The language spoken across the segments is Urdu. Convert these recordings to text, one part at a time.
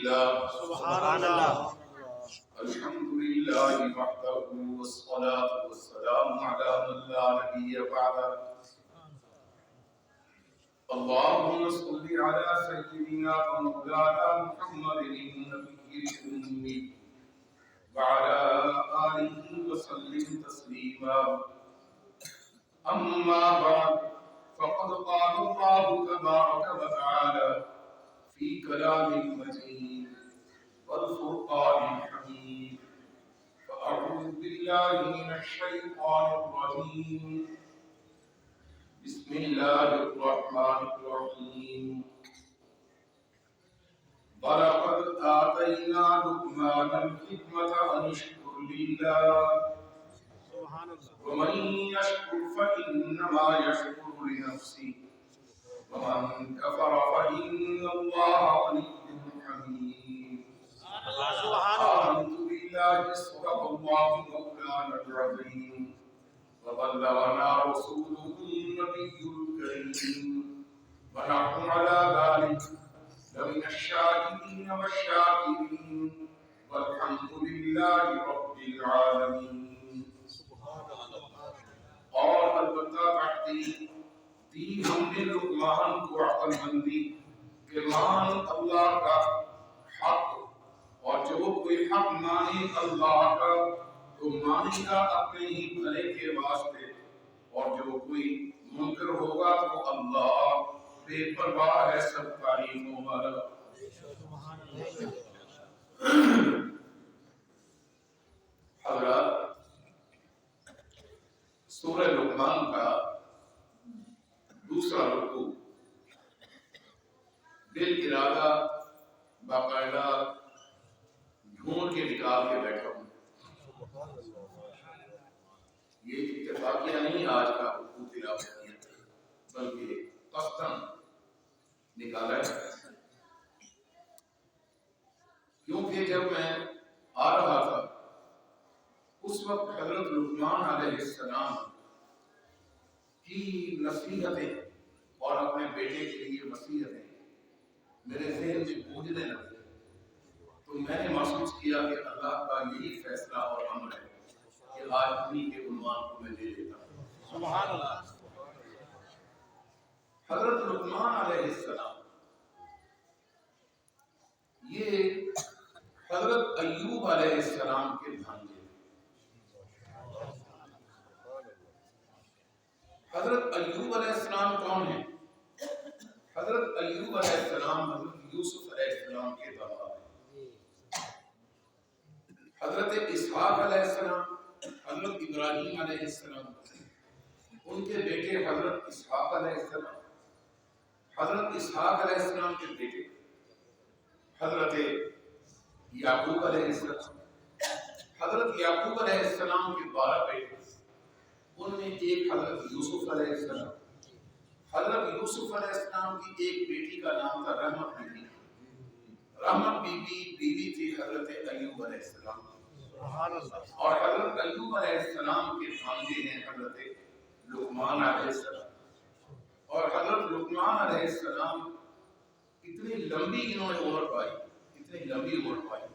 لله سبحان الله. الحمد لله وحده والصلاة والسلام على من لا نبي بعده. اللهم صل على سيدنا ومولانا محمد النبي الأمي وعلى آله وسلم تسليما. أما بعد، فقد قال الله تبارك وتعالى في كلام المجيد والفرقان الحميد: فأعوذ بالله من الشيطان الرجيم، بسم الله الرحمن الرحيم. ولقد آتينا لقمان الحكمة أن اشكر لله ومن يشكر فإنما يشكر لنفسه ومن كفر فإن الله غني حميد. آمنت بالله صدق الله مولانا العظيم وبلغنا رسوله النبي الكريم ونحن على ذلك لمن الشاهدين والشاكرين والحمد لله رب العالمين. اور البتہ تحقیق دی ہم نے لقمان کو عقل مندی کہ مان اللہ کا حق، اور جو کوئی حق مانے اللہ کا تو مانے گا اپنے ہی بھلے کے واسطے، اور جو کوئی منکر ہوگا تو اللہ بے پرواہ ہے سب تعریفوں والا۔ حضرات، سورہ لقمان کا دوسرا رکوع بالارادہ باقاعدہ ڈھونڈ کے نکال کے بیٹھا ہوں۔ یہ اتفاقیہ نہیں آج کا رکوع تلاوت کیا، بلکہ قصداً نکالا ہے، کیونکہ جب میں آ رہا تھا اس وقت حضرت لقمان علیہ السلام کی نصیحتیں اور اپنے بیٹے کے لیے نصیحتیں میرے ذہن میں گونجنے لگی، تو میں نے محسوس کیا کہ اللہ کا یہی فیصلہ اور امر ہے کہ آج انہی کے عنوان کو میں دے دیتا ہوں۔ سبحان اللہ۔ حضرت لقمان علیہ السلام یہ حضرت ایوب علیہ السلام کے بھانجے۔ حضرت ایوب علیہ السلام کون ہیں؟ حضرت ایوب علیہ السلام حضرت یوسف علیہ السلام کے بابا ہیں۔ حضرت اسحاق علیہ السلام حضرت ابراہیم علیہ السلام، ان کے بیٹے حضرت اسحاق علیہ السلام، حضرت اسحاق علیہ السلام کے بیٹے حضرت یعقوب علیہ السلام، حضرت یعقوب علیہ السلام کے 12 بیٹے، ان میں ایک حضرت یوسف علیہ السلام۔ حضرت یوسف علیہ السلام کی ایک بیٹی کا نام تھا رحمت بی بی۔ رحمت بی بی بیوی تھی حضرت ایوب علیہ السلام، اور حضرت ایوب علیہ السلام کے بھانجے ہیں حضرت لقمان علیہ السلام۔ اور حضرت لقمان علیہ السلام اتنی لمبی انہوں نے عمر پائی، اتنی لمبی عمر پائی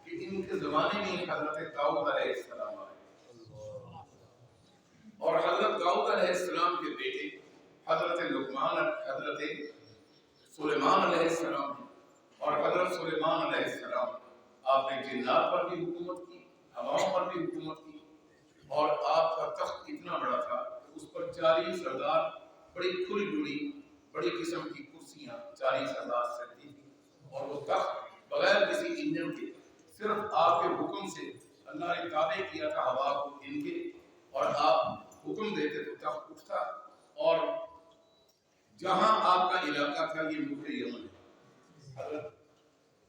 کہ ان کے زمانے میں حضرت داؤد علیہ السلام آئے، اور حضرت داؤد علیہ السلام کے بیٹے حضرت لقمان حضرت سلیمان علیہ السلام ہیں، اور حضرت سلیمان علیہ السلام آپ نے جنات پر بھی حکومت کی، ہواؤں پر بھی حکومت کی، اور آپ کا تخت اتنا بڑا تھا کہ اس پر 40 سردار بڑی کھلی ڈلی بڑی قسم کی کرسیاں 40 سردار سجتی تھی، اور وہ تخت بغیر کسی انجن کے صرف آپ کے حکم سے اللہ نے تابع کیا تھا ہوا کو ان کے، اور آپ حکم دیتے تو تخت اٹھتا، اور جہاں آپ کا علاقہ تھا یہ ملک یمن ہے۔ حضرت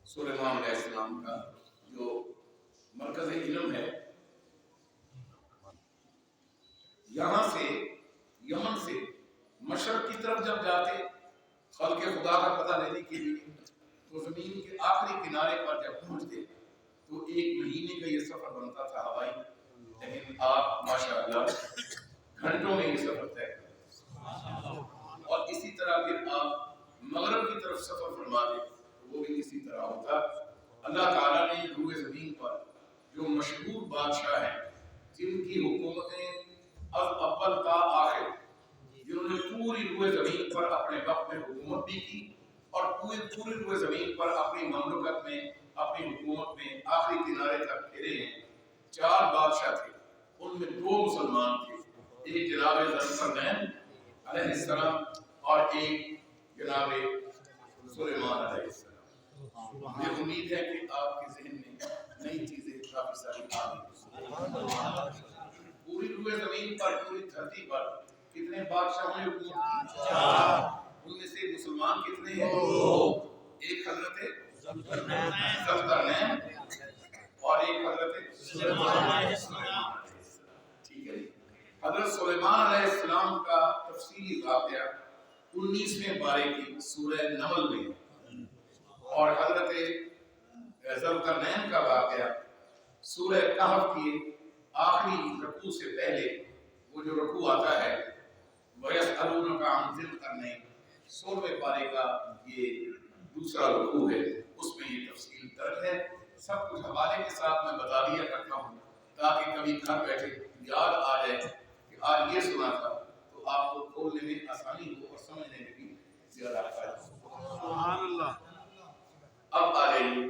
سلیمان علیہ السلام کا جو مرکز علم ہے، یہاں سے یمن سے مشرق کی طرف جب جاتے خلق خدا کا پتہ لینے کے لیے، تو زمین کے آخری کنارے پر جب پہنچتے تو 1 مہینے کا یہ سفر بنتا تھا ہوائی، لیکن آپ ماشاءاللہ گھنٹوں میں یہ سفر طے کرتے، اور اسی طرح پھر آپ مغرب کی طرف سفر فرماتے وہ بھی اسی طرح ہوتا، اللہ تعالیٰ نے روئے زمین پر جو مشہور بادشاہ ہیں جن کی حکومتیں از اول تا آخر، جنہوں نے پوری روئے زمین پر اپنے وقت میں حکومت بھی کی اور پوری روئے زمین پر اپنی مملکت میں اپنی حکومت میں آخری کنارے تک پھیرے ہیں، 4 بادشاہ تھے، ان میں 2 مسلمان تھے، ایک جناب ذوالقرنین علیہ السلام اور ایک جناب سلیمان علیہ السلام۔ مجھے امید ہے کہ آپ کے ذہن میں نئی چیزیں کافی ساری آ گئی۔ پوری روئے زمین پر، پوری دھرتی پر کتنے بادشاہوں نے حکومت کی؟ 4۔ ان میں سے مسلمان کتنے ہیں؟ 2۔ ایک حضرت ذوالقرنین اور ایک حضرت سلیمان علیہ السلام۔ ٹھیک ہے، حضرت سلیمان علیہ السلام کا تفصیلی واقعہ 19ویں پارے کی سورہ نمل میں ہے، اور حضرت ذوالقرنین کا واقعہ سورہ کہف کی آخری رکوع سے پہلے، وہ جو رکوع آتا ہے وَيَسْأَلُونَكَ عَنِ ذِي الْقَرْنَيْنِ، 16ویں پارے کا یہ دوسرا رکوع ہے، اس میں یہ تفصیل درج ہے۔ سب کچھ حوالے کے ساتھ میں بتا دیا کرتا ہوں تاکہ کبھی گھر بیٹھے یاد آ جائے کہ آج یہ سنا تھا، تو آپ کو کھولنے میں آسانی ہو اور سمجھنے میں بھی زیادہ فائدہ ہو۔ سبحان اللہ۔ اب آ جائیے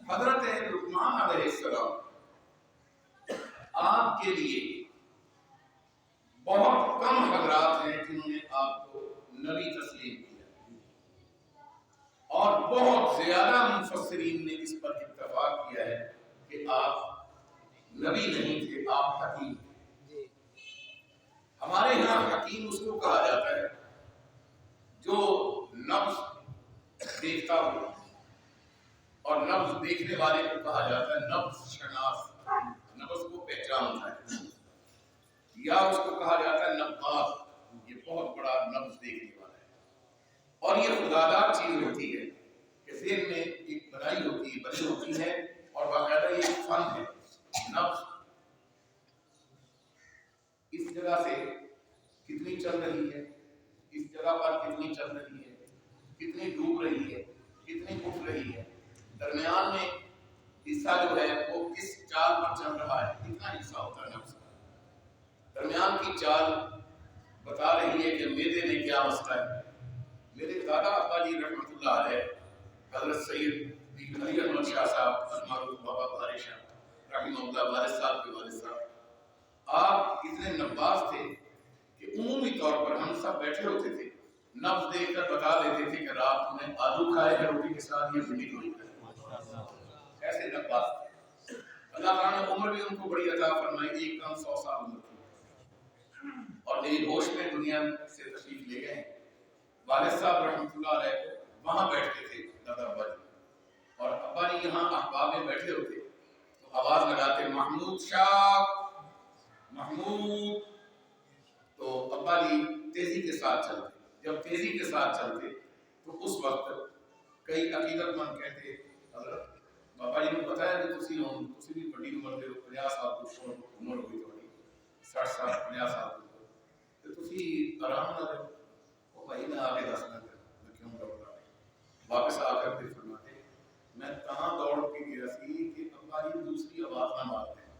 حضرت لقمان علیہ السلام، آپ کے لیے بہت کم حضرات ہیں جنہوں نے آپ کو نبی تسلیم کیا، اور بہت زیادہ مفسرین نے اس پر اتفاق کیا ہے کہ آپ نبی نہیں تھے، آپ حکیم تھے۔ ہمارے یہاں حکیم اس کو کہا جاتا ہے جو نبض دیکھتا ہو، اور نبض دیکھنے والے کو کہا جاتا ہے نبض شناس، نبض کو پہچانتا ہے، یا اس کو کہا جاتا ہے نباز، یہ بہت بڑا نبض دیکھنے والا ہے۔ اور یہ خداداد چیز ہوتی ہے کہ ذہن میں ایک بڑائی ہوتی ہے، بڑی ہوتی ہے، اور باقاعدہ یہ فن ہے نبض، اس جگہ سے کتنی چل رہی ہے، اس جگہ پر کتنی چل رہی ہے، کتنی ڈوب رہی ہے، کتنی اٹھ رہی ہے، درمیان میں حصہ جو ہے وہ کس چال پر چل رہا ہے، کتنا حصہ ہوتا ہے نفس کا، درمیان کی چال بتا رہی ہے کہ میدے میں کیا مسئلہ ہے۔ میرے دادا ابا جی رحمۃ اللہ علیہ حضرت سید علی احمد شاہ صاحب المعروف بابا بہاری شاہ رحمہ اللہ، والد صاحب کے والد صاحب، آپ اتنے نباز تھے کہ عمومی طور پر ہم سب بیٹھے ہوتے تھے، نبض دیکھ کر بتا دیتے تھے کہ رات میں آلو کھائے ہیں روٹی کے ساتھ یا بھنڈی روٹی کھائے، ایسے نباز تھے۔ اللہ تعالیٰ نے عمر بھی ان کو بڑی عطا فرمائی، ایک کم 100 سال عمر تھی، اور نئی ہوش میں دنیا سے تشریف لے گئے۔ والد صاحب رحمۃ اللہ علیہ وہاں بیٹھتے تھے دادا ابا جی، اور ابا جی یہاں احباب میں بیٹھے ہوتے تو آواز لگاتے محمود شاہ، محمود، تو ابا جی تیزی کے ساتھ چلتے۔ جب تیزی کے ساتھ چلتے تو اس وقت کئی عقیدت مند کہتے حضرت بابا جی نے بتایا کہ تسی بھی بڑی عمر دے 50 سال تو عمر ہوئی تھوڑی 60 سال 50 سال تو تسی آرام نہ کرو۔ وہ بھائی میں آگے دس نہ کروں، میں کیوں دوڑ رہا ہوں؟ واپس آ کر پھر فرماتے میں کہاں دوڑ کے گیا سی کہ ابا جی دوسری آواز نہ مارتے ہیں،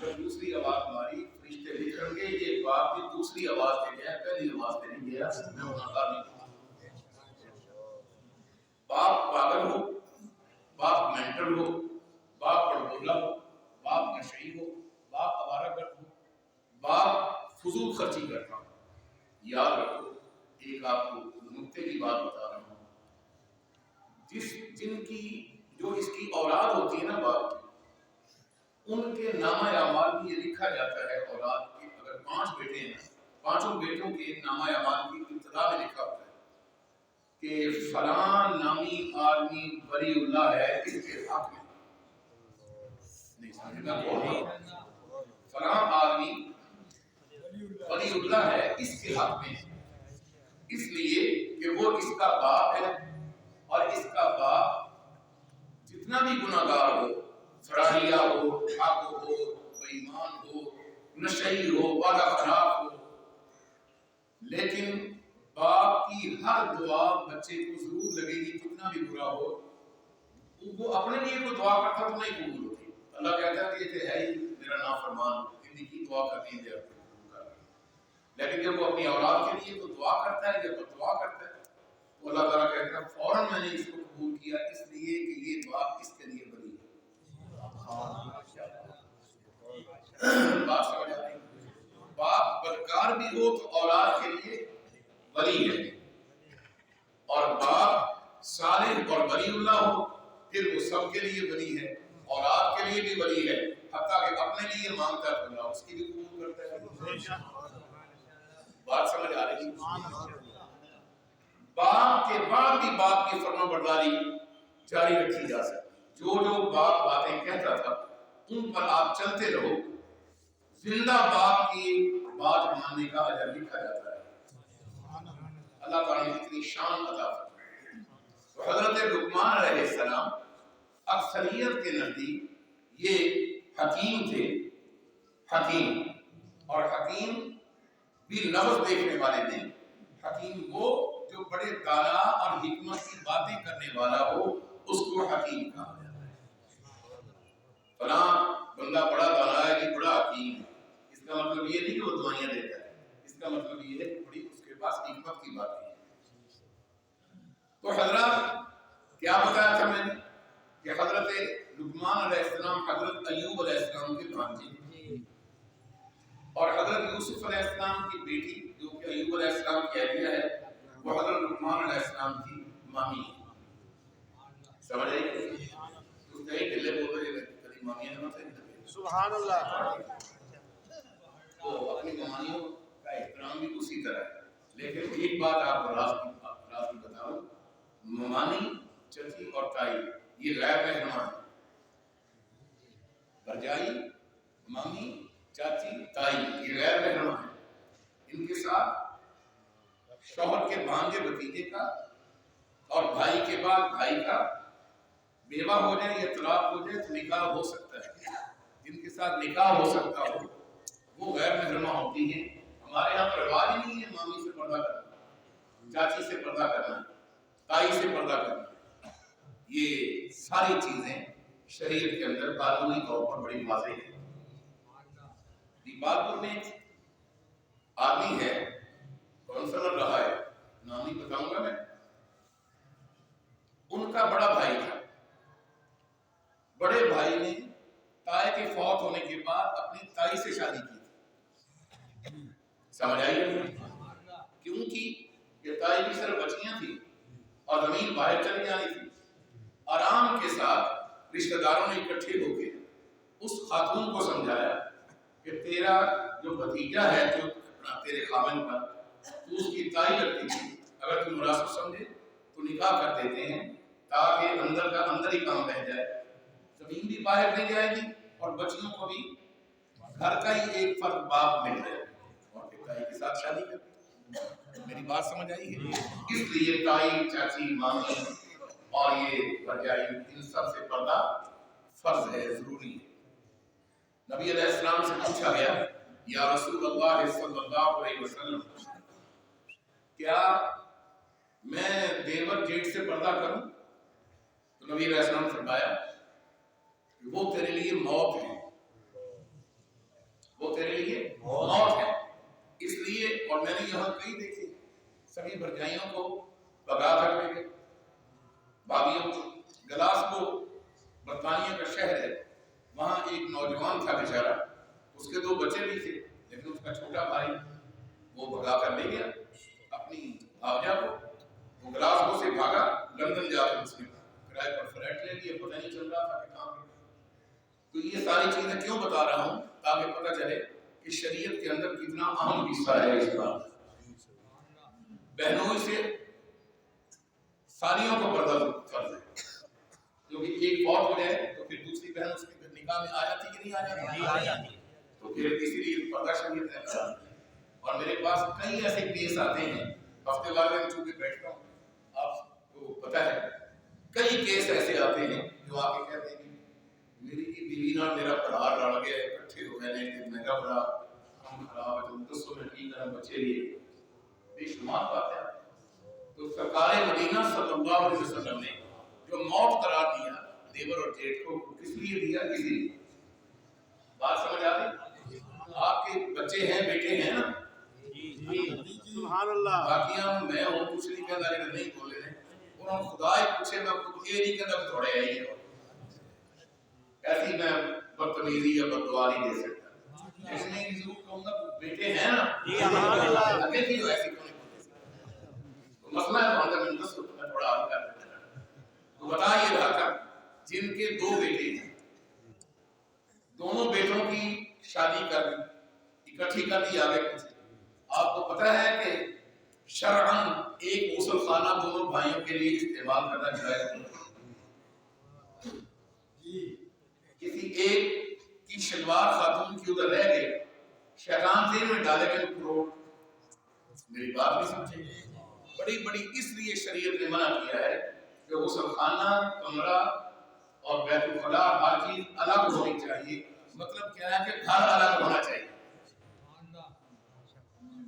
جب دوسری آواز ماری فرشتے لکھیں گے یہ باپ بھی دوسری آواز دے گیا، پہلی آواز دے نہیں گیا، میں گناہگار نہیں ہوں۔ باپ پاگل ہو، باپ مینٹل ہو، باپ بڑبولا ہو، باپ نشئی ہو، باپ آوارہ گرد ہو، باپ فضول خرچی کرتا ہو، یاد رکھو ایک آپ کو نکتے کی بات بتا رہا ہوں، جن کی جو اس کی اولاد ہوتی ہے نا باپ کی، ان کے نامہ اعمال میں یہ لکھا جاتا ہے اولاد کے، اگر 5 بیٹے ہیں 5 بیٹوں کے نامہ اعمال کی ابتدا میں لکھا ہوتا ہے کہ فلاں نامی آدمی ولی اللہ ہے اس کے حق میں، نہیں سمجھنا کون، فلاں آدمی ولی اللہ ہے اس کے حق میں، اس لیے کہ وہ اس کا باپ ہے، اور اس کا باپ جتنا بھی گناہگار ہو، فراہیہ ہو، حق ہو، بے ایمان ہو، نشئی ہو، وعدہ خلاف ہو، لیکن باپ کی ہر دعا بچے کو ضرور لگے گی، کتنا بھی برا ہو وہ اپنے لیے کوئی دعا کرتا تو نہیں قبول ہوتی. اللہ کہتا ہے کہ یہ ہے ہی میرا نافرمان، ان کی دعا کرنی ہے آپ کو قبول کر. لیکن جب وہ اپنی اولاد کے لیے تو دعا کرتا ہے، جب وہ دعا کرتا ہے تو اللہ تعالیٰ کہتا ہے فوراً میں نے اس کو قبول کیا، اس لیے کہ یہ باپ اس کے لیے بنی ہے. بات سمجھ آ رہی ہے؟ باپ بدکار بھی ہو تو اولاد کے لیے ولی ہے، اور باپ صالح اور ولی اللہ ہو پھر وہ سب کے لیے ولی ہے، اولاد کے لیے بھی ولی ہے، حتیٰ کہ اپنے لیے مانگتا ہے اللہ اس کی بھی قبول کرتا ہے. بات سمجھ آ رہی ہے؟ باپ کے بعد بھی باپ کی فرما برداری جاری رکھی جا سکتی. جو باپ باتیں کہتا تھا ان پر آپ چلتے رہو، زندہ باپ کی بات ماننے کا اجر لکھا جاتا ہے. اللہ تعالیٰ نے اتنی شان عطا فرمائی. تو حضرت لقمان علیہ السلام اکثریت کے نزدیک یہ حکیم تھے. حکیم، اور حکیم بھی لفظ دیکھنے والے نہیں. حکیم وہ جو بڑے دانا اور حکمت کی باتیں کرنے والا ہو اس کو حکیم کہا جاتا ہے. فلاں بندہ بڑا دانا ہے کہ بڑا حکیم ہے، اس کا مطلب یہ نہیں کہ وہ دعائیاں دیتا ہے، اس کا مطلب یہ ہے کہ بڑی اس کے پاس حکمت کی باتیں ہیں. تو حضرات کیا بتایا تھا میں نے کہ حضرت لقمان علیہ السلام حضرت ایوب علیہ السلام کے بھانجے، اور حضرت یوسف علیہ السلام کی بیٹی جو کہ ایوب علیہ السلام کی اہلیہ ہے وہ حضرت لقمان علیہ السلام کی مامی ہے. سمجھ آئی؟ تو کئی ڈلے بول رہے ہیں کبھی مامی نے مت سبحان اللہ. تو اپنی مامانیوں کا احترام بھی اسی طرح ہے. لیکن ایک بات آپ کو راز کی بتاؤں، ممانی، چچی اور تائی یہ غیر مہمان ہیں. بھرجائی، مامی، چاچی، تائی یہ غیر مہمان ہیں. ان کے ساتھ شوہر کے بھانجے بھتیجے کا اور بھائی کے بعد بھائی کا بیوہ ہو جائے یا طلاق ہو جائے تو نکاح ہو سکتا ہے. جن کے ساتھ نکاح ہو سکتا ہو وہ غیر محرمہ ہوتی ہیں. ہمارے یہاں پر رواج ہی نہیں ہے مامی سے پردہ کرنا، چاچی سے پردہ کرنا، تائی سے پردہ کرنا. یہ ساری چیزیں شریعت کے اندر قانونی طور پر بڑی واضح ہے. دیپالپور میں ایک آدمی ہے، کونسلر رہا ہے، نام نہیں بتاؤں گا میں. ان کا بڑا بھائی تھا. بڑے بھائی نے تائی کے فوت ہونے کے بعد اپنی تائی سے شادی کی تھی. سمجھ آئیے؟ کیونکہ یہ تائی کی صرف بچیاں تھیں اور زمین باہر چلی جانی تھی. آرام کے ساتھ رشتہ داروں نے اکٹھے ہو کے اس خاتون کو سمجھایا کہ تیرا جو بھتیجا ہے جو تیرے خاوند کا تو اس کی تائی لگتی تھی، اگر تم مناسب سمجھے تو نکاح کر دیتے ہیں تاکہ اندر کا اندر ہی کام رہ جائے، زمین بھی باہر نہیں جائے گی اور بچیوں کو بھی گھر کا ہی ایک فرد باپ مل جائے اور پھر تائی کے ساتھ شادی کر. میری بات سمجھ آئی ہے؟ اس لیے تائی، چاچی، مامی اور یہ بھرجائی ان سب سے پردہ فرض ہے، ضروری ہے. نبی علیہ السلام سے پوچھا گیا یا رسول اللہ صلی اللہ علیہ وسلم کیا میں دیور جیٹ سے پردہ کروں؟ تو نبی علیہ السلام نے فرمایا کہ وہ تیرے لیے موت ہے، وہ تیرے لیے موت ہے. اس لیے، اور میں نے یہاں کئی دیکھے سبھی بھرجائیوں کو بگا کر لے گئے، بھابھیوں کو. گلاسگو برطانیہ کا شہر ہے، وہاں ایک نوجوان تھا بیچارہ، اس کے 2 بچے بھی تھے، لیکن اس کا چھوٹا بھائی وہ بھگا کر لے گیا اپنی بھاوجا کو. وہ گلاسگو سے بھاگا، لندن جا کر اس نے کرائے پر فلیٹ لے لیا، پتہ نہیں چل رہا تھا کہ کہاں گیا. تو یہ ساری چیزیں کیوں بتا رہا ہوں تاکہ پتہ چلے کہ شریعت کے اندر کتنا اہم حصہ ہے اس کا. بہنوں سے سالیوں کو پردہ فرض ہے، کیونکہ ایک فوت ہو جائے تو پھر دوسری بہن اس کے نکاح میں آ جاتی کہ نہیں آ جاتی؟ تو پھر اسی لیے پردہ شریعت ہے. اور میرے پاس کئی ایسے کیس آتے ہیں، ہفتے وار میں چونکہ بیٹھتا ہوں، آپ کو پتہ ہے کئی کیس ایسے آتے ہیں جو آ کے کہتے ہیں کہ میری بیوی نہ میرا پڑھا لڑ گیا، اکٹھے ہو گئے کہ میں کا بڑا ہم خراب ہے، تم 200 میں ٹھیک ہے بچے لیے. بے شمار بات ہے. تو سرکار مدینہ صلی اللہ علیہ وسلم نے جو موت قرار دیا دیور اور جیٹھ کو کس لیے دیا؟ کسی لیے. بات سمجھ آ رہی؟ آپ کے بچے ہیں، بیٹے ہیں نا. سبحان اللہ. باقی میں ہوں کچھ نہیں کہتا لیکن نہیں بولے ہیں. انہوں خدا ہی پوچھے میں خود یہ نہیں کہتا کہ تھوڑے آئی ہے. ایسی میں بدتمیزی یا بددعا نہیں دے سکتا. اس لیے ضرور کہوں گا بیٹے ہیں نا. سبحان اللہ. اگے کی جو ایسی کیوں نہیں بولتے. مسئلہ ہے وہاں تک میں تھوڑا حل کر دیتا. تو بتا یہ رہا تھا جن کے دو بیٹے ہیں، دونوں بیٹوں کی شادی کر دی، اکٹھی کر دی آگے پیچھے. آپ کو پتہ ہے کہ شرعاً ایک غسل خانہ دونوں بھائیوں کے لیے استعمال کرنا جائز نہیں. کسی ایک کی شلوار خاتون کی ادھر رہ گئے، شیطان ذہن میں ڈالے گئے پروٹ. میری بات نہیں سمجھے؟ بڑی بڑی اس لیے شریعت نے منع کیا ہے کہ غسل خانہ، کمرہ اور بیت الخلاء ہر چیز الگ ہونی چاہیے. مطلب کیا ہے کہ گھر الگ ہونا چاہیے.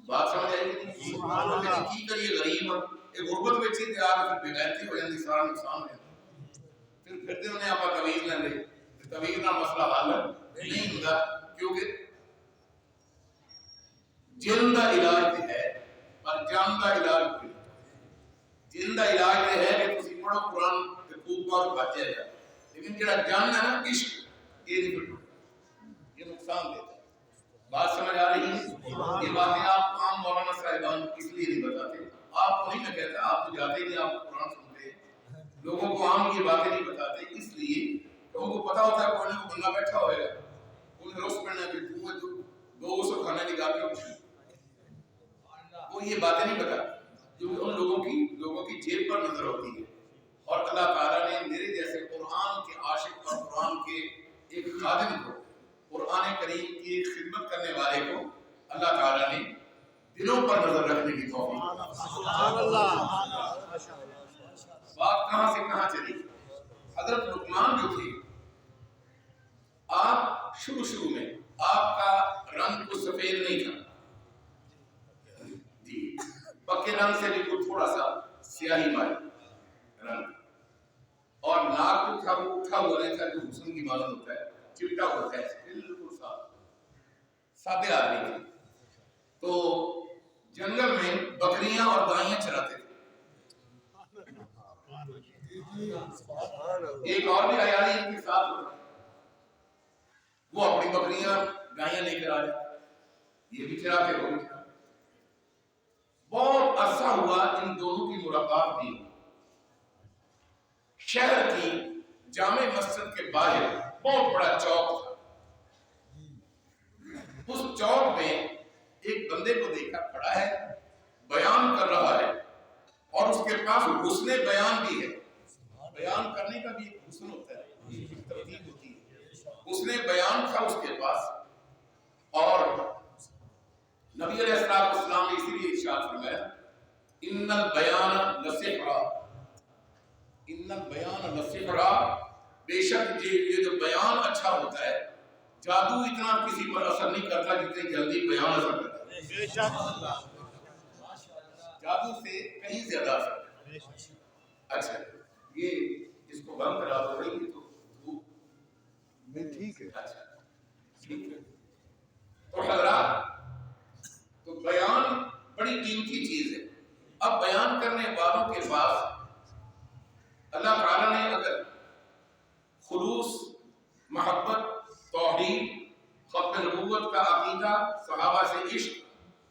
بات سمجھ آئی کہ نہیں؟ کی کریے غریب ایک غربت میں چیز آ کے پھر بغیرتی ہو جاتی، سارا نقصان ہو جاتا. پھر پھرتے انہیں آپ تویز لیں گے، تویز نہ مسئلہ حل نہیں ہوتا. کیونکہ جن کا علاج ہے پر جان کا علاج کوئی. جن کا علاج یہ ہے کہ تسی پڑھو قرآن خوب اور بچ جائے گا، لیکن جڑا جان ہے نا عشق، یہ نہیں پڑھو، یہ نقصان دیتا ہے. بات سمجھ آ رہی ہے؟ یہ باتیں آپ کو عام مولانا صاحبان اس لیے نہیں بتاتے. آپ کو نہیں میں کہتا، آپ تو جاتے ہی نہیں، آپ قرآن سنتے ہیں. لوگوں کو عام یہ باتیں نہیں بتاتے اس لیے لوگوں کو پتا ہوتا ہے کوئی نہ کوئی بندہ بیٹھا ہوئے گا، انہیں روز پڑھنا کہ تو لوگوں سے کھانا نکال کے وہ یہ باتیں نہیں بتاتے کیونکہ ان لوگوں کی جیب پر نظر ہوتی ہے. اور اللہ تعالیٰ نے میرے جیسے قرآن کے عاشق اور قرآن کے ایک خادم کو، قرآن کریم کی خدمت کرنے والے کو اللہ تعالیٰ نے دلوں پر نظر رکھنے کی توفیق. سبحان اللہ. بات کہاں سے کہاں چلی. حضرت لقمان جو تھے، آپ شروع میں آپ کا رنگ تو سفید نہیں تھا جی، پکے رنگ سے بھی کچھ تھوڑا سا سیاہی مائل رنگ، اور ناک جو تھا وہ اٹھا ہوا نہیں تھا جو حسن کی مانند ہوتا ہے، چپٹا ہوتا ہے، بالکل صاف سادے آدمی تھے. تو جنگل میں بکریاں اور گائیاں چراتے تھے. ایک اور بھی عیالی ان کے ساتھ ہوتا، وہ اپنی بکریاں گائیاں لے کر آ جاتے، یہ بھی چراتے وہ بھی چراتے. بہت عرصہ ہوا ان دونوں کی ملاقات نہیں. شہر کی جامع مسجد کے باہر بہت بڑا چوک تھا. اس چوک میں ایک بندے کو دیکھا کھڑا ہے، بیان کر رہا ہے، اور اس کے پاس حسن بیان بھی ہے. بیان کرنے کا بھی ایک حسن ہوتا ہے، ترتیب ہوتی ہے. حسن بیان تھا اس کے پاس. اور نبی علیہ السلام نے اسی لیے ارشاد فرمایا، ان البیان لسحر، ان البیان لسحر، بے شک یہ جو بیان اچھا ہوتا ہے، جادو اتنا کسی پر اثر نہیں کرتا جتنی جلدی بیان اثر کرتا ہے. بے شک. جادو سے کہیں زیادہ اثر کرتا ہے. اچھا یہ اس کو بند کرا دو رہی ہے تو ٹھیک ہے. اچھا ٹھیک ہے. تو حضرات، تو بیان بڑی قیمتی چیز ہے. اب بیان کرنے والوں کے پاس اللہ تعالیٰ نے اگر خلوص، محبت، توحید، ختم نبوت کا عقیدہ، صحابہ سے عشق،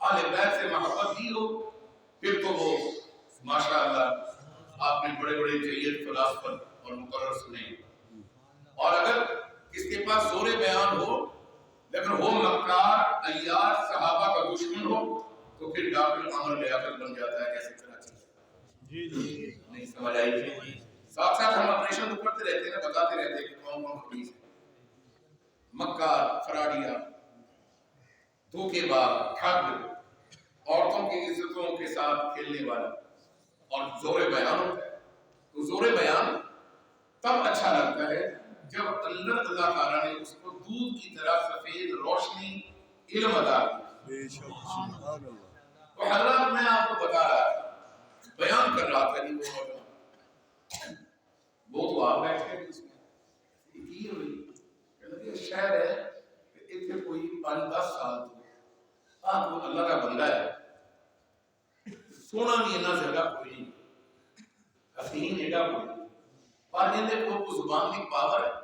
اہل بیت سے محبت دی ہو، پھر تو وہ ماشاءاللہ آپ نے بڑے بڑے جید فلاسفر اور مقرر سنے. اور اگر کس کے پاس زور بیان ہو لیکن وہ مکار، عیار، صحابہ کا دشمن ہو، تو پھر ڈاکٹر عامر لیاقت بن جاتا ہے. کیسے کراچی جی نہیں سمجھ آئی. ساتھ ساتھ ہم آپریشن تو کرتے رہتے ہیں، بتاتے رہتے ہیں کہ کون کون خبیث ہے. مکار، فراڈیا، دھوکے باز، ٹھگ، عورتوں کی عزتوں کے ساتھ کھیلنے والا، اور زور بیان ہوتا ہے. تو زور بیان تب اچھا لگتا ہے جب اندر اللہ تعالیٰ نے اس کو دودھ کی طرح سفید روشنی علم عطا کیا. تو حضرات میں آپ کو بتا رہا تھا، بیان کر رہا تھا وہ تو آپ بیٹھے بھی اس میں کی ہوئی کہ شہر ہے اتنے کوئی 5-10 سال تو آپ کو اللہ کا بندہ ہے سونا بھی اتنا زیادہ کوئی نہیں حسین ایڈا کوئی نہیں پر ان کو زبان کی پاور ہے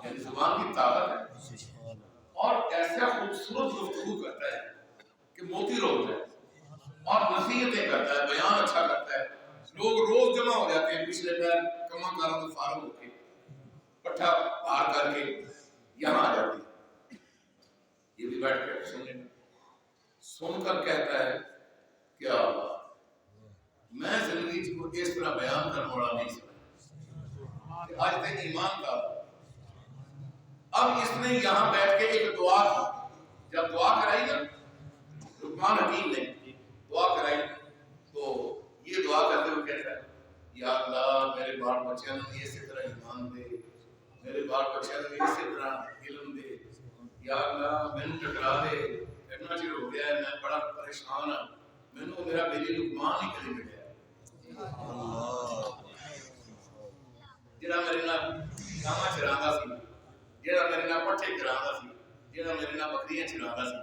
یعنی زبان کی طاقت ہے اور ایسا خوبصورت گفتگو کرتا ہے کہ موتی روک ہے اور نصیحتیں کرتا ہے بیان اچھا کرتا ہے لوگ روز جمع ہو جاتے ہیں پچھلے پیر کما کاروں کو فارغ ہو کے پٹھا پار کر کے یہاں آ جاتے ہیں یہ بھی بیٹھ کر سن کر کہتا ہے کیا میں زندگی کو اس طرح بیان کرنے والا نہیں سمجھا کہ آج تک ایمان کا اب اس نے یہاں بیٹھ کے ایک دعا کی جب دعا کرائی نا لقمان حکیم نے دعا کرائی تو یہ دعا کرتے ہوئے کہتا ہے یا اللہ میرے بال بچیاں نے اسی طرح ایمان دے میرے بال بچیاں نے اسی طرح علم دے یا اللہ میں نے ٹکرا دے اتنا چیر ہو گیا ہے میں بڑا پریشان ہوں میں نے میرا بیلی لقمان ہی کلی مٹیا جڑا میرے نال کاما چراندا سی جڑا میرے نال پٹھے چراندا سی جڑا میرے نال بکریاں چراندا سی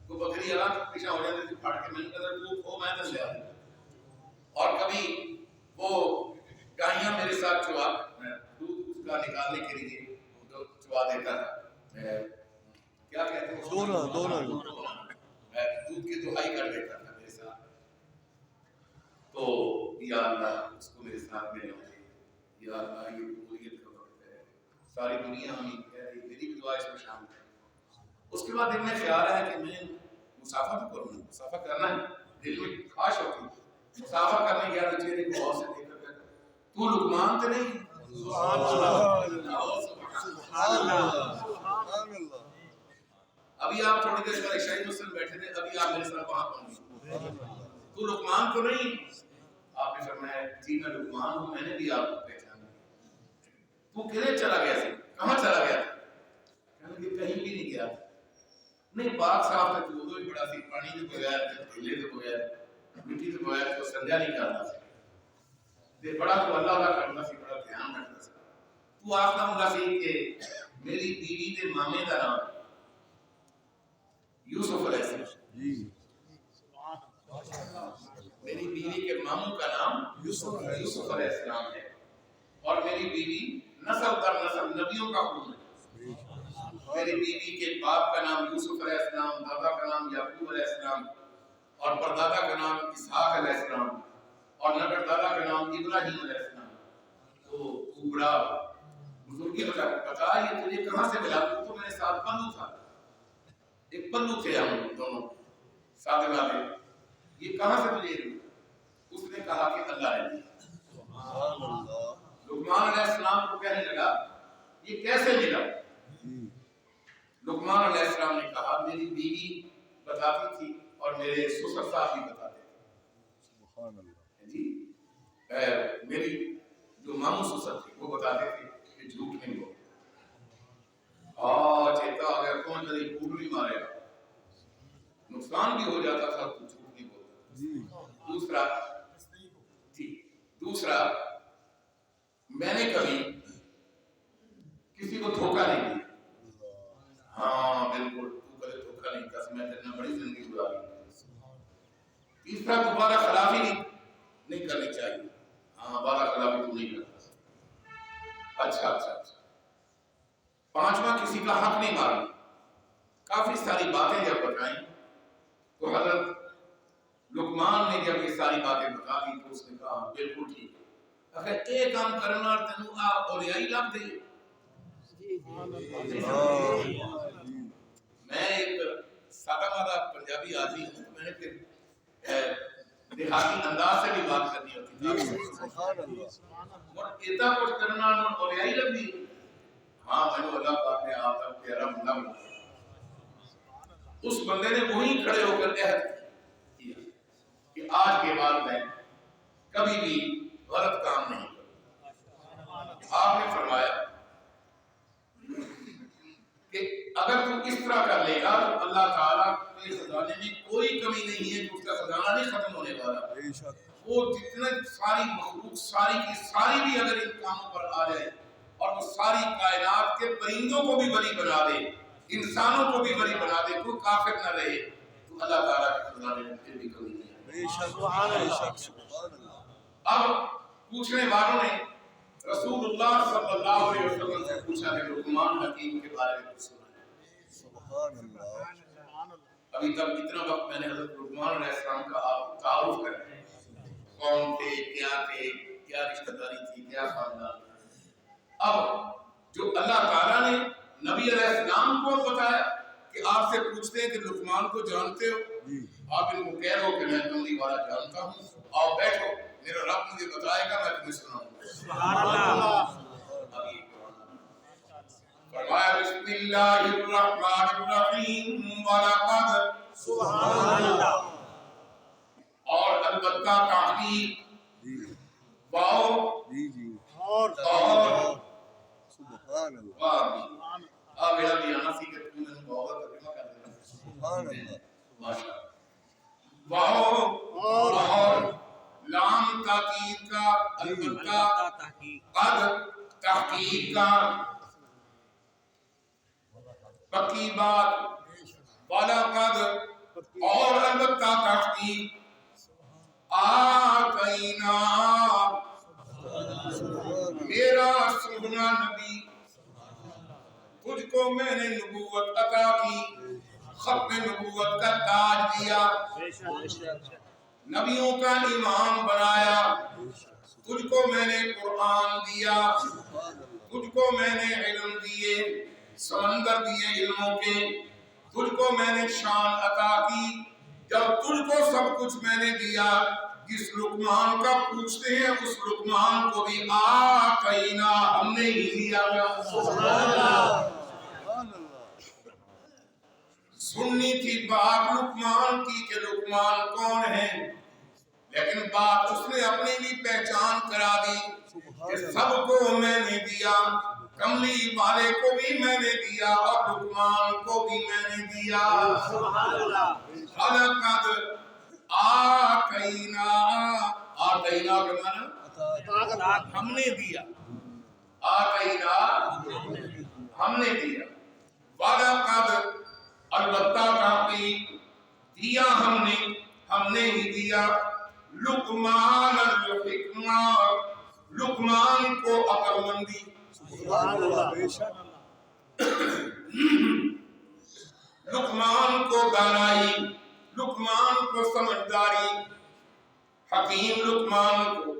تو بکری آ پیچھے ہو جاتی تھی پھڑ کے میں نے کہا تو کھو میں تو لیا اور کبھی وہ گائیاں میرے ساتھ چوا دودھ اس کا نکالنے کے لیے جو چوا دیتا تھا کیا کہتے ہیں دودھ کی دہائی کر دیتا تھا میرے ساتھ تو یا اللہ اس کو میرے ساتھ میں لے یا اللہ یہ قبولیت کا وقت ہے ساری دنیا ہمیں کہہ رہی میری بھی دعا اس میں شامل ہے اس کے بعد دل میں خیال ہے کہ میں مسافہ تو کروں مسافہ کرنا ہے دل میں خواہش ہوتی ہے مسافہ کرنے گیا تو چہرے کو غور سے دیکھ کر تو لقمان تو نہیں سبحان اللہ سبحان اللہ ابھی آپ تھوڑی دیر بعد عشاء مسلم بیٹھے تھے ابھی آپ میرے ساتھ وہاں پہنچ تو لقمان تو نہیں آپ نے فرمایا جی میں لقمان ہوں میں نے بھی آپ کو پہچانا تو کدھر چلا گیا سی کہاں چلا گیا کہنے کہ کہیں بھی نہیں گیا نہیں پاک صاحب تک وہ بھی بڑا سی پانی کے بغیر ڈھیلے کے بغیر مٹی کے بغیر کو سنجا نہیں کرنا سی دے بڑا تو اللہ اللہ کرنا سی بڑا دھیان رکھنا سی تو آپ کا ہوں سی کہ میری بیوی کے مامے کا نام یوسف علیہ السلام جی میری بیوی کے ماموں کا نام یوسف علیہ السلام ہے اور میری بیوی نسل در نسل نبیوں کا خون ہے میری بیوی کے باپ کا نام یوسف علیہ السلام دادا کا نام یعقوب علیہ السلام اور پردادا کا نام اسحاق علیہ السلام اور نگر دادا کا نام ابراہیم علیہ السلام تو بڑا بزرگی بتا یہ تجھے کہاں سے ملا تو میرے ساتھ پلو تھا ایک پلو تھے ہم دونوں ساتھ والے یہ کہاں سے تجھے اس نے کہا کہ اللہ نے لقمان علیہ السلام کو کہنے لگا یہ کیسے ملا لقمان علیہ السلام نے کہا میری بیوی بتاتی تھی اور میرے سسر صاحب بھی بتاتے تھے سبحان اللہ جی میری جو ماموں سسر تھی وہ بتاتے تھے کہ جھوٹ نہیں بول چیتا اگر کون کبھی کوڑ نہیں مارے گا نقصان بھی ہو جاتا تھا تو جھوٹ نہیں بولتا دوسرا میں نے کبھی کسی کو دھوکہ نہیں دیا ہاں بالکل تو کبھی دھوکہ نہیں دیا میں تیرے بڑی زندگی گزاری تیسرا دوبارہ خلافی نہیں کرنی چاہیے ہاں بارہ خلافی تو نہیں کرتا اچھا پانچواں کسی کا حق نہیں مارنا کافی ساری باتیں جب بتائیں تو حضرت لقمان نے جب یہ ساری باتیں بتا دی تو اس نے کہا بالکل ٹھیک اگر ایک کام کرنا اور تینوں آپ اولیائی لگ دے میں ایک سادہ مادہ پنجابی آدمی ہوں میں نے پھر دیہاتی انداز سے بھی بات کرنی ہوتی تھی اور ایتا کچھ کرنا اور اولیائی لگ دی ہاں میں نے اللہ پاک نے آپ تک پیارا بندہ بنایا اس بندے نے وہیں کھڑے ہو کر عہد کیا کہ آج کے بعد میں کبھی بھی غلط کام نہیں کروں آپ نے فرمایا کہ اگر تو اس طرح کر لے گا تو اللہ تعالیٰ کے خزانے میں کوئی کمی نہیں ہے کہ اس کا خزانہ نہیں ختم ہونے والا وہ جتنے ساری مخلوق ساری کی ساری بھی اگر ان کاموں پر آ جائے اور وہ ساری کائنات کے پرندوں کو بھی ولی بنا دے، انسانوں کو بھی ولی بنا دے، کوئی کافر نہ رہے، تو اللہ تعالیٰ کے خزانے میں پھر بھی کمی نہیں ہے۔ سبحان اللہ۔ اب پوچھنے والوں نے رسول اللہ صلی اللہ علیہ وسلم سے پوچھا کہ لقمان حکیم کے بارے میں کچھ سنا ہے؟ سبحان اللہ۔ ابھی تک اتنا وقت میں نے حضرت لقمان علیہ السلام کا آپ کو تعارف کر رہے ہیں، کون تھے، کیا رشتہ داری تھی، کیا خاندان تھا۔ اب جو اللہ تعالیٰ نے نبی علیہ السلام کو بتایا کہ آپ سے پوچھتے ہیں کہ لقمان کو جانتے ہو، آپ ان کو کہہ رہے ہو کہ میں کملی والا جانتا ہوں، آؤ بیٹھو، میرا رب مجھے بتائے گا، میں تمہیں سناؤں گا۔ سبحان اللہ۔ ابھی فرمایا بسم اللہ الرحمن الرحیم وَلَقَدْ، سبحان اللہ۔ اور البتہ تحقیق، واو اور سبحان اللہ۔ واو اب میرا بھی آنا سی کہ تم نے بہت ترجمہ کر دینا۔ سبحان اللہ۔ ماشاء اللہ۔ واو اور لام تاکید کا، البتہ قد تحقیق کا، پکی بات، وَلَقَدْ اور البتہ تحقیق، آتینا میرا سونا نبی، تجھ کو میں نے نبوت عطا کی، ختم نبوت کا تاج دیا، نبیوں کا امام بنایا، تجھ کو میں نے قرآن دیا، تجھ کو میں نے علم دیے، سمندر دیے علموں کے، تجھ کو میں نے شان عطا کی۔ جب تجھ کو سب کچھ میں نے دیا، جس لقمان کا پوچھتے ہیں اس لقمان کو بھی آتینا ہم نے ہی دیا۔ سننی تھی بات لقمان کی کہ لقمان کون ہے، لیکن بات اس نے اپنی بھی پہچان کرا دی کہ سب کو میں نے دیا، کملی والے کو بھی میں نے دیا اور لقمان کو بھی میں نے دیا۔ وَلَقَدْ آتَيْنَا، آتَيْنَا کے معنی ہم نے دیا، آتَيْنَا ہم نے دیا، وَلَقَدْ البتہ تحقیق دیا ہم نے ہی دیا، لقمان الحکمہ لقمان کو عقل مندی، لقمان کو دانائی، لقمان کو سمجھداری، حکیم لقمان کو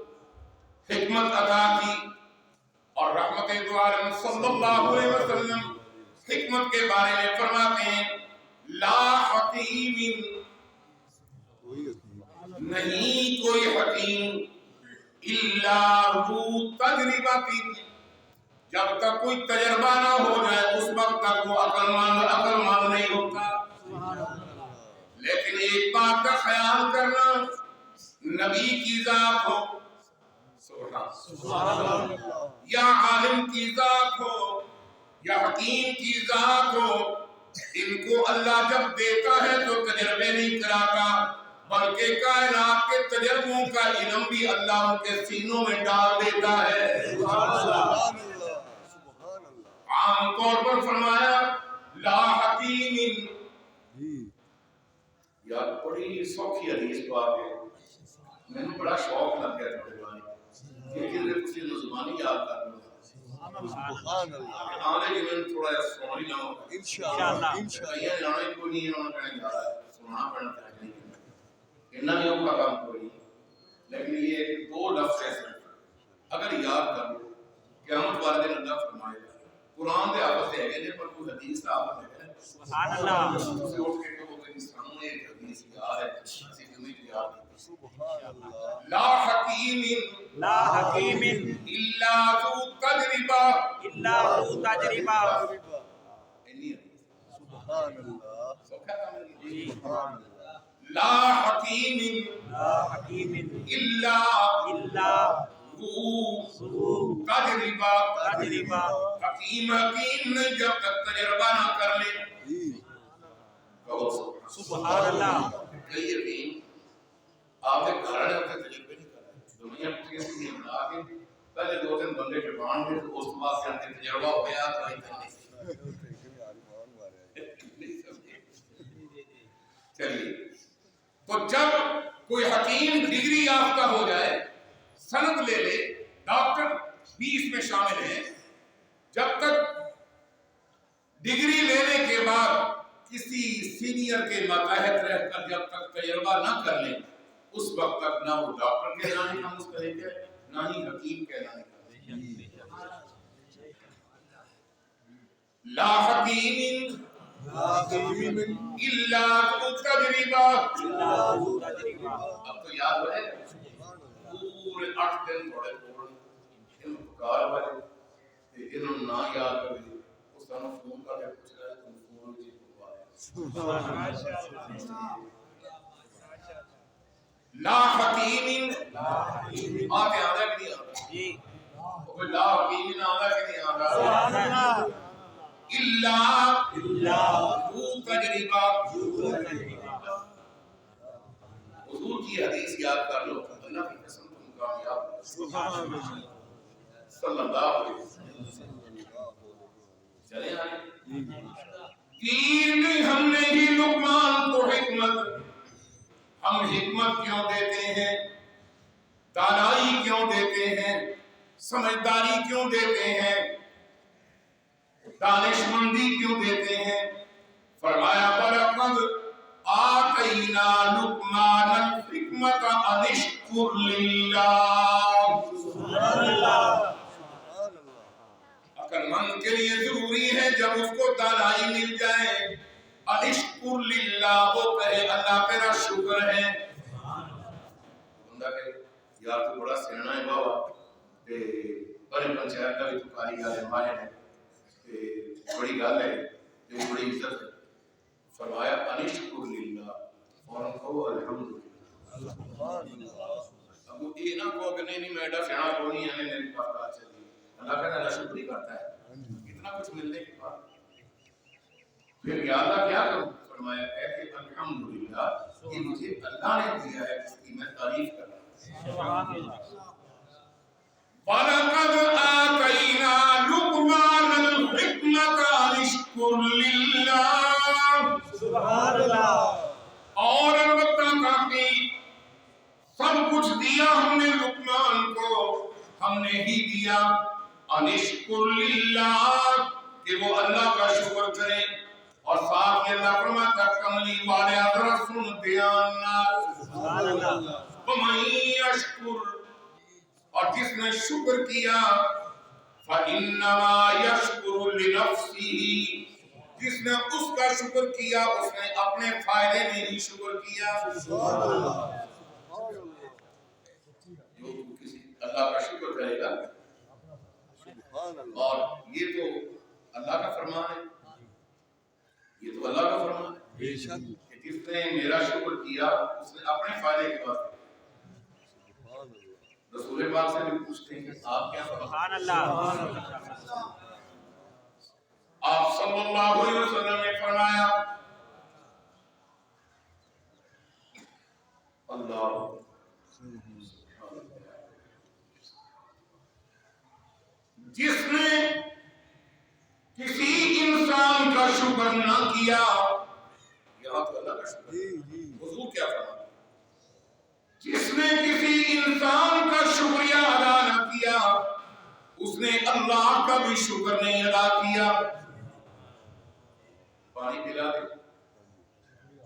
حکمت عطا کی۔ اور رحمت دو عالم صلی اللہ علیہ وسلم حکمت کے بارے میں فرماتے ہیں لا حکیم، نہیں کوئی حکیم الا ذو تجربہ، جب تک کوئی تجربہ نہ ہو جائے اس وقت تک وہ عقل مند نہیں ہوتا۔ لیکن ایک بات کا خیال کرنا، نبی کی ذات ہو یا عالم کی ذات ہو یا حکیم کی ذات ہو، ان کو اللہ جب دیتا ہے تو تجربے نہیں کراتا، بلکہ کائنات کے تجربوں کا علم بھی اللہ ان کے سینوں میں ڈال دیتا ہے۔ عام طور پر فرمایا لا حکیم، یار بڑی سوکھی حدیث بات ہے، میں نے بڑا شوق لگ گیا تھوڑے بار لیکن کسی زبانی یاد کر لوں سبحان اللہ، آنے کے میں تھوڑا سا سونی نہ ہو انشاءاللہ یہ جانے کو نہیں انہوں نے کہنے جا رہا ہے سننا پڑنا چاہیے اتنا نہیں ہوگا کام کوئی، لیکن یہ دو لفظ ایسے اگر یاد کر لو قیامت والے دن اللہ فرمائے گا قرآن دے آپس دے گئے پر کوئی حدیث کا آپس دے گئے سبحان اللہ، اسے اٹھ کے کہ وہ انسانوں نے ایک حدیث یاد ہے اسی دنیا کی یاد ہے سبحان اللہ، لا حکیم لا حکیم الا ذو تجربہ الا ذو تجربہ، انی حدیث سبحان اللہ، سوکھا کام ہے سبحان اللہ، لا حکیم لا حکیم الا الا ذو تجربہ، تجربہ، حکیم نہیں جب تک تجربہ نہ کر لے۔ سبحان اللہ، کئی یقین آپ کے گھر ہوتے تجربے نہیں کر رہے دنیا کسی نے بنا کے پہلے 2-3 بندے ٹپان دے تو اس بعد کے اندر تجربہ ہو گیا تو آئی کرنے چلیے. تو جب کوئی حکیم ڈگری یافتہ ہو جائے سند لے لے ڈاکٹر بھی اس میں شامل ہیں جب تک ڈگری لینے کے بعد کسی سینئر کے ماتحت رہ کر جب تک تجربہ نہ کر لیں اس وقت تک نہ وہ ڈاکٹر کہلانے کا مستحق ہے نہ ہی حکیم کہلانے کا. لا حکیم الا تجربہ. اب تو یاد ہے پورے 8 دن پڑے ان کار والے انہوں نے نہ یاد کر دی اس کا فون کر کے پوچھ رہا ہے تم فون جی لا حکیم آتے آدھا کہ نہیں آدھا جی لا حکیم آدھا کہ نہیں آدھا الا تجربہ. حضور کی حدیث یاد کر لو اللہ کی قسم تم کامیاب ہو. صلی اللہ علیہ وسلم چلے آئے تین ہم نے ہی لقمان کو حکمت. ہم حکمت کیوں دیتے ہیں دانائی کیوں دیتے ہیں سمجھداری کیوں دیتے ہیں دانش مندی کیوں دیتے ہیں. فرمایا وَلَقَدْ آتَيْنَا لُقْمَانَ الْحِكْمَةَ أَنِ اشْكُرْ لِلَّهِ. سبحان اللہ. عقل مند کے لیے ضروری ہے جب اس کو دانائی مل جائے أَنِ اشْكُرْ لِلَّهِ وہ کہے اللہ تیرا شکر ہے. بندہ کہے یار تو بڑا سیانا ہے بابا تے بڑے پنچایت کا بھی تو کاری گل ہے مانے نے بڑی گل ہے بڑی عزت ہے. فرمایا انشکر للہ فوراً کہو الحمدللہ. اب یہ نہ کہو کہ نہیں میں ایڈا سیاح کو نہیں ہے میری بات بات چلی. اللہ کہتا ہے شکر ہی کرتا ہے اتنا کچھ ملنے کے بعد. پھر یا اللہ کیا کروں فرمایا کہ الحمدللہ یہ مجھے اللہ نے دیا ہے جس کی میں تعریف کر رہا ہوں. وَلَقَدْ آتَيْنَا لُقْمَانَ الْحِكْمَةَ أَنِ اشْكُرْ لِلَّهِ. سبحان اللہ. اور البتہ کافی سب کچھ دیا ہم نے لقمان کو ہم نے ہی دیا أَنِ اشْكُرْ لِلَّهِ کہ وہ اللہ کا شکر کریں. اور ساتھ یہ اللہ فرماتا کملی والے حضرت سن دھیان سبحان اللہ. وَمَن يَشْكُرْ اور جس نے شکر کیا فَإِنَّمَا يَشْكُرُ لِنَفْسِهِ جس نے اس کا شکر کیا اس نے اپنے فائدے میں ہی شکر کیا. جو کسی اللہ کا شکر کرے گا اور یہ تو اللہ کا فرمان ہے یہ تو اللہ کا فرمان ہے کہ جس نے میرا شکر کیا اس نے اپنے فائدے کے بعد رسول پاک سے بھی پوچھتے ہیں کہ آپ کیا فرماتے سبحان اللہ. آپ صلی اللہ علیہ وسلم نے فرمایا اللہ جس نے کسی انسان کا شکر نہ کیا یہاں تو اللہ کا شکر حضور کیا فرمایا جس نے کسی انسان کا شکریہ ادا نہ کیا اس نے اللہ کا بھی شکر نہیں ادا کیا. پانی پلا دے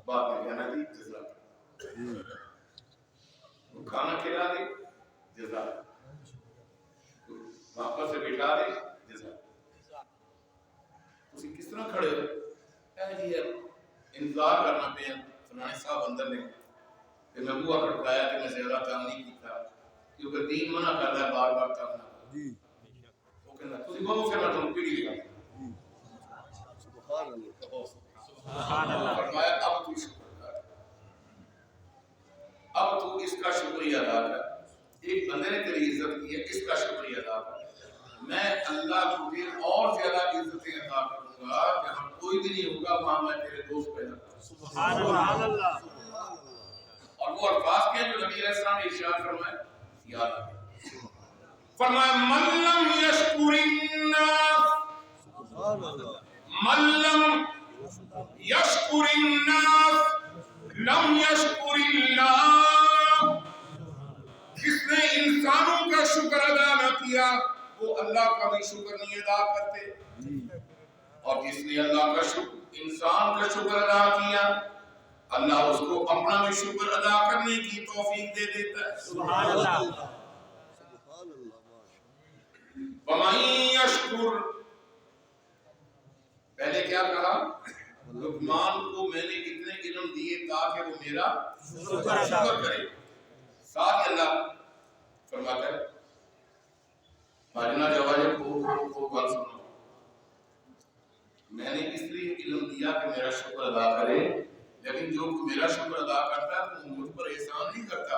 بعد میں کہنا جی جزا کھانا کھلا دے جزا واپس سے بٹھا دے جزا. تسی کس طرح کھڑے ہو اے جی انتظار کرنا پیا فلانے صاحب اندر نے کہ میں بوا کھڑکایا کہ میں زیادہ کام نہیں کیتا کیونکہ دین منع کرتا ہے بار بار کام نہ کرو. وہ کہنا تسی بہو پھر میں تم پیڑی لگا سبحان اللہ. فرمایا اب تو شکر کر اب تو اس کا شکریہ ادا کر. ایک بندے نے تیری عزت کی ہے اس کا شکریہ ادا کر. میں اللہ تجھے اور زیادہ عزتیں عطا کروں گا جہاں کوئی بھی نہیں ہوگا وہاں میں تیرے دوست پیدا کروں. سبحان اللہ. اور وہ الفاظ کے جو نبی علیہ السلام نے ارشاد فرمائے یاد رکھیں فرمایا من لم یشکر الناس، سبحان اللہ من لم یشکر الناس لم یشکر اللہ، جس نے انسانوں کا شکر ادا نہ کیا وہ اللہ کا بھی شکر نہیں ادا کرتے، اور جس نے اللہ کا شکر انسان کا شکر ادا کیا اللہ اس کو اپنا بھی شکر ادا کرنے کی توفیق دے دیتا ہے۔ سبحان اللہ سبحان اللہ وَمَن يَشْكُرْ، پہلے کیا کہا؟ لقمان کو میں نے اتنے علم دیے تاکہ وہ میرا شکر کرے، ساتھ اللہ فرماتا ہے ماجنا جواجہ کو بات سنو، میں نے اس لیے علم دیا کہ میرا شکر ادا کرے، لیکن جو میرا شکر ادا کرتا ہے وہ مجھ پر احسان نہیں کرتا،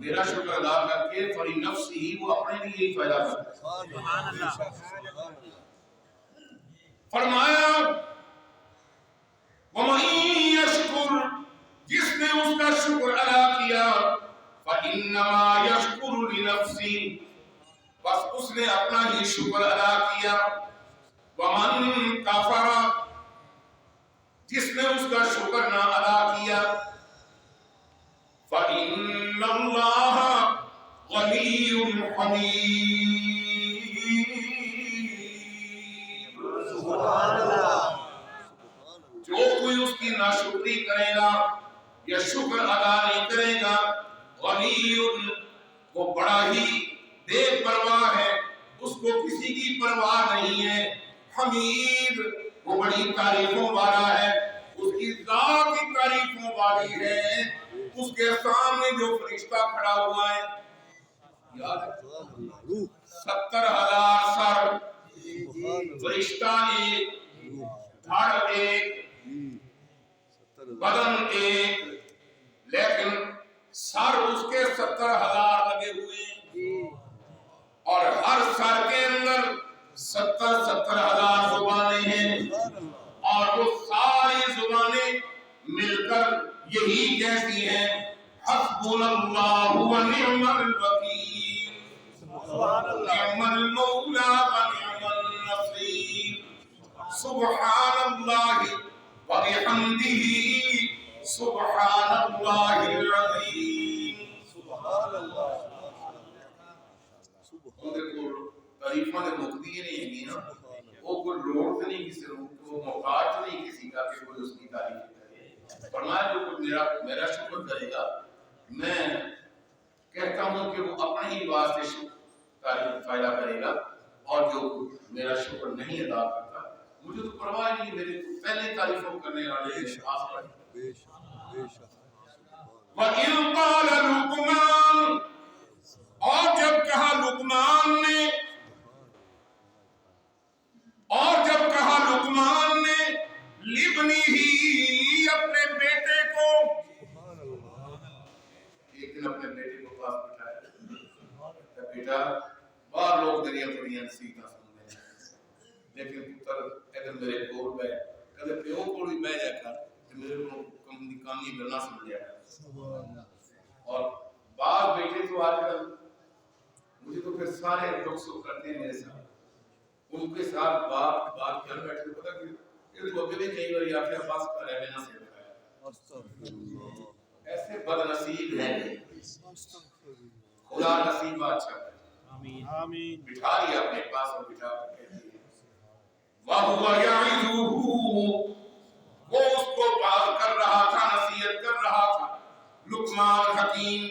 میرا شکر ادا کر کے فری نفسی ہی وہ اپنے لیے ہی فائدہ کرتا ہے۔ سبحان اللہ فرمایا وَمَن يَشْكُرْ، جس نے اس کا شکر ادا کیا فَإِنَّمَا يَشْكُرُ لِنَفْسِهِ، بس اس نے اپنا ہی شکر ادا کیا۔ وَمَن كَفَرَ، جس نے اس کا شکر نہ ادا کیا فَإِنَّ اللَّهَ غَنِيٌّ حَمِيدٌ، سبحان اللہ جو کوئی اس کی ناشکری کرے گا یا شکر ادا نہیں کرے گا، غنی، وہ بڑا ہی بے پرواہ ہے، اس کو کسی کی پرواہ نہیں ہے، حمید، وہ بڑی تعریفوں والا ہے، اس کی ذات کی تعریفوں والی ہے، اس کے سامنے جو فرشتہ کھڑا ہوا ہے یاد ہے 70,000 سر، فرشتہ ایک، دھڑ ایک، بدن ایک، لیکن سر اس کے 70,000 لگے ہوئے ہیں، اور ہر سر کے اندر 70,000 زبانیں ہیں، اور وہ ساری زبانیں مل کر یہی کہتی ہیں حسبنا اللہ ونعم الوکیل، نعم المولا ونعم النصیر، سبحان اللہ وبحمدہ سبحان اللہ العظیم۔ سبحان اللہ تعریفاں نے مکتی نہیں ہے نا، وہ کوئی لوڑ نہیں کسی کو، محتاج نہیں کسی کا کہ کوئی اس کی تعریف کرے۔ فرمایا جو کوئی میرا شکر کرے گا، میں کہتا ہوں کہ وہ اپنے ہی واسطے تعریف فائدہ کرے گا، اور جو میرا شکر نہیں ادا کرتا مجھے تو پرواہ نہیں، میرے تو پہلے تعریفوں کرنے والے آس پر۔ بے شک بے شک وَإِذْ قَالَ لُقْمَانُ، اور جب کہا لقمان نے، لِابْنِهِ، اپنے بیٹے کو، ایک دن اپنے بیٹے کو پاس بٹھایا، بیٹا باہر لوگ میری تھوڑی نصیحتاں سنتے ہیں، لیکن پتر اگر میرے کول بیٹھ، کدے پیو کول بھی بیٹھ جا کر میرے کو کامی نہ سمجھا۔ اور بعض بیٹے تو آج کل مجھے تو پھر سارے دکھ سکھ کرتے ہیں میرے ساتھ، ان کے ساتھ بات کر بیٹھے، پتا کہ یہ تو ابھی کئی بار یا پھر پاس کرے میں نہ سکتا ہے، ایسے بد نصیب ہیں، خدا نصیب اچھا ہے۔ آمین آمین۔ بٹھا لیا اپنے پاس اور بٹھا کر کہتی ہے وَهُوَ يَعِظُهُ، وہ اس کو بات کر رہا تھا، نصیحت کر رہا تھا لقمان حکیم،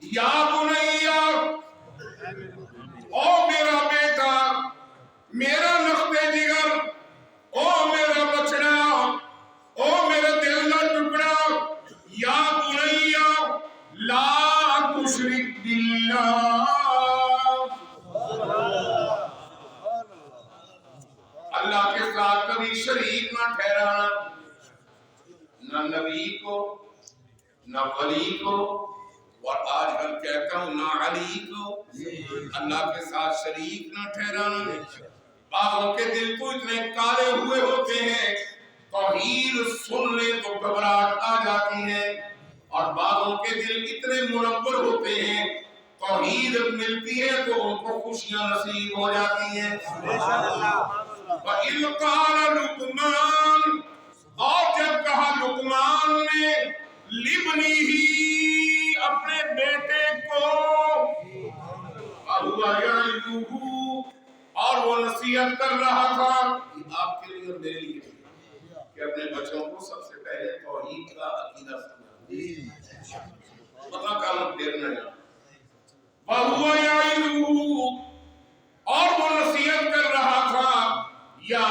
یا بنیا، او میرا بیٹا، میرا نخبے جگر، او میرا بچڑا، او میرا دل کا ٹکڑا، یا بنیا لا تشرک باللہ، اللہ کے ساتھ کبھی شریک نہ ٹھہرانا، نہ نبی کو، نہ ولی کو، اور آج کل کہتا ہوں نہ علی کو، اللہ کے ساتھ شریک نہ ٹھہرانا۔ بعضوں کے دل تو اتنے کالے ہوئے ہوتے ہیں، توحید سن لے تو گھبراہٹ آ جاتی ہے، اور بعضوں کے دل اتنے منور ہوتے ہیں، توحید ملتی ہے تو ان کو خوشیاں نصیب ہو جاتی ہیں. وَإِذْ قَالَ لُقْمَانُ، اور جب کہا لقمان نے لِابْنِهِ، اپنے بیٹے کو، وَهُوَ يَعِظُهُ، اور وہ نصیحت کر رہا تھا. یہ آپ کے لیے اور میرے لیے کہ اپنے بچوں کو سب سے پہلے توحید کا عقیدہ سمجھا، پتہ کام پھیرنا ہے. وَهُوَ يَعِظُهُ، اور وہ نصیحت کر رہا تھا، یا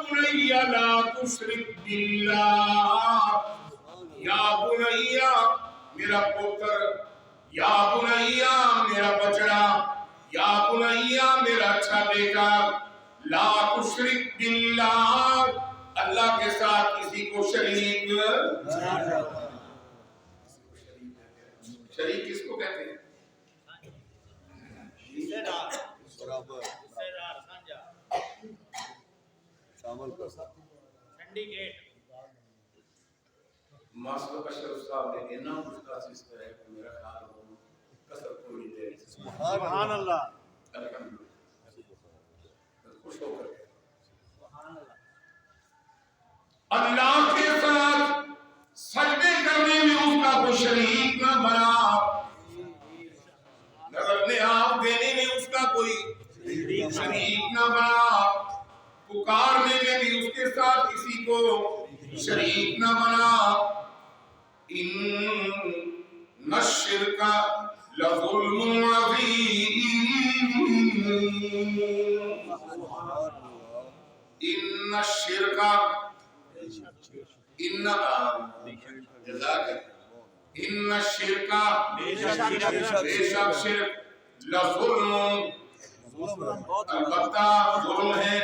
بنی لا تشرک باللہ، یا بنی میرا پتر، یا بنی میرا بچڑا، یا بنی میرا اچھا بیٹا، لا تشرک باللہ، اللہ کے ساتھ کسی کو شریک. شریک کس کو کہتے ہیں؟ برابر شامل کر ماسٹر اشرف صاحب نے اتنا مختصر اس طرح کہ میرا خیال ہو کثر پوری دے. سبحان اللہ. خوش ہو کر اللہ کے ساتھ سجدے کرنے میں اس کا کوئی شریک نہ بنا، اپنے آپ دینے میں اس کا کوئی شریک نہ بنا، پکارنے میں بھی اس کے ساتھ کسی کو شریک نہ بنا. ان الشرک لظلم عظیم، ان الشرک، ان الشرک، بے شک شرک، لظلم، البتہ ظلم ہے،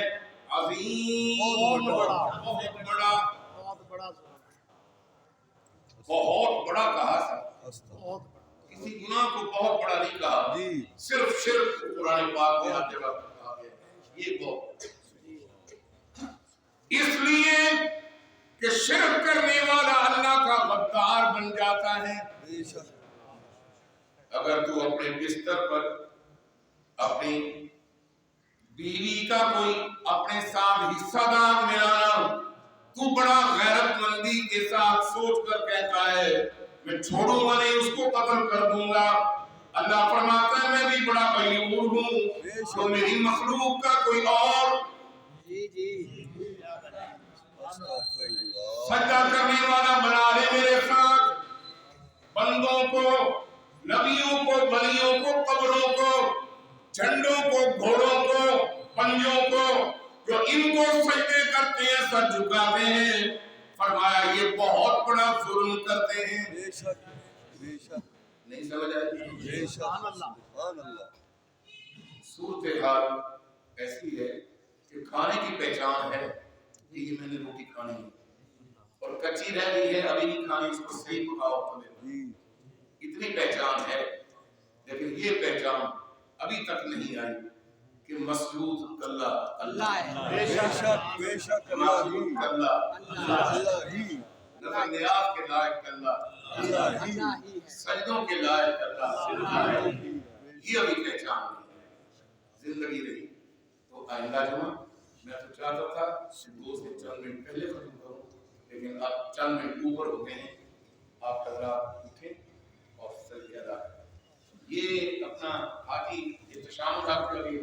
عظیم، بہت بڑا، بہت بڑا کہا تھا. کسی گناہ کو بہت بڑا نہیں کہا، صرف شرک قرآن پاک میں ہر جگہ کہا گیا ہے. یہ بہت اس لیے کہ شرک کرنے والا اللہ کا غدار بن جاتا ہے. اگر تو اپنے بستر پر اپنی بیوی کا کوئی اپنے ساتھ حصہ دار ملانا، تو بڑا غیرت مندی کے ساتھ سوچ کر کہتا ہے میں چھوڑوں گا نہیں، اس کو قتل کر دوں گا. اللہ فرماتا ہے میں بھی بڑا غیور ہوں، تو میری مخلوق کا کوئی اور سجدہ کرنے والا بنا لے میرے ساتھ. بندوں کو، نبیوں کو، ولیوں کو، قبروں کو، جھنڈوں کو، گھوڑوں کو، پنجوں کو، جو ان کو سجدے کرتے ہیں، سر جھکاتے ہیں، فرمایا یہ بہت بڑا ظلم کرتے ہیں. بے شک بے شک نہیں سمجھ آئی؟ بے شک سبحان اللہ. صورتحال ایسی ہے کہ کھانے کی پہچان ہے کہ یہ میں نے روٹی کھانی ہے اور کچی رہ گئی ہے، ابھی نہیں کھانی، اس کو صحیح پکاؤ پہلے. اتنی پہچان ہے، لیکن یہ پہچان ابھی تک نہیں آئی کہ مسجود اللہ اللہ ہے. بے شک بے شک معبود اللہ اللہ ہی، نظر نیاز کے لائق اللہ، اللہ ہی، سجدوں کے لائق اللہ. یہ ابھی پہچان نہیں ہے، زندگی رہی. تو آئندہ جمعہ میں تو چاہتا تھا کہ 2 سے 4 منٹ پہلے ختم کروں، لیکن اب چند منٹ اوپر ہو گئے ہیں. آپ حضرات اٹھیں اور سجدے ادا کریں. یہ اپنا حاجی احتشام صاحب کا بھی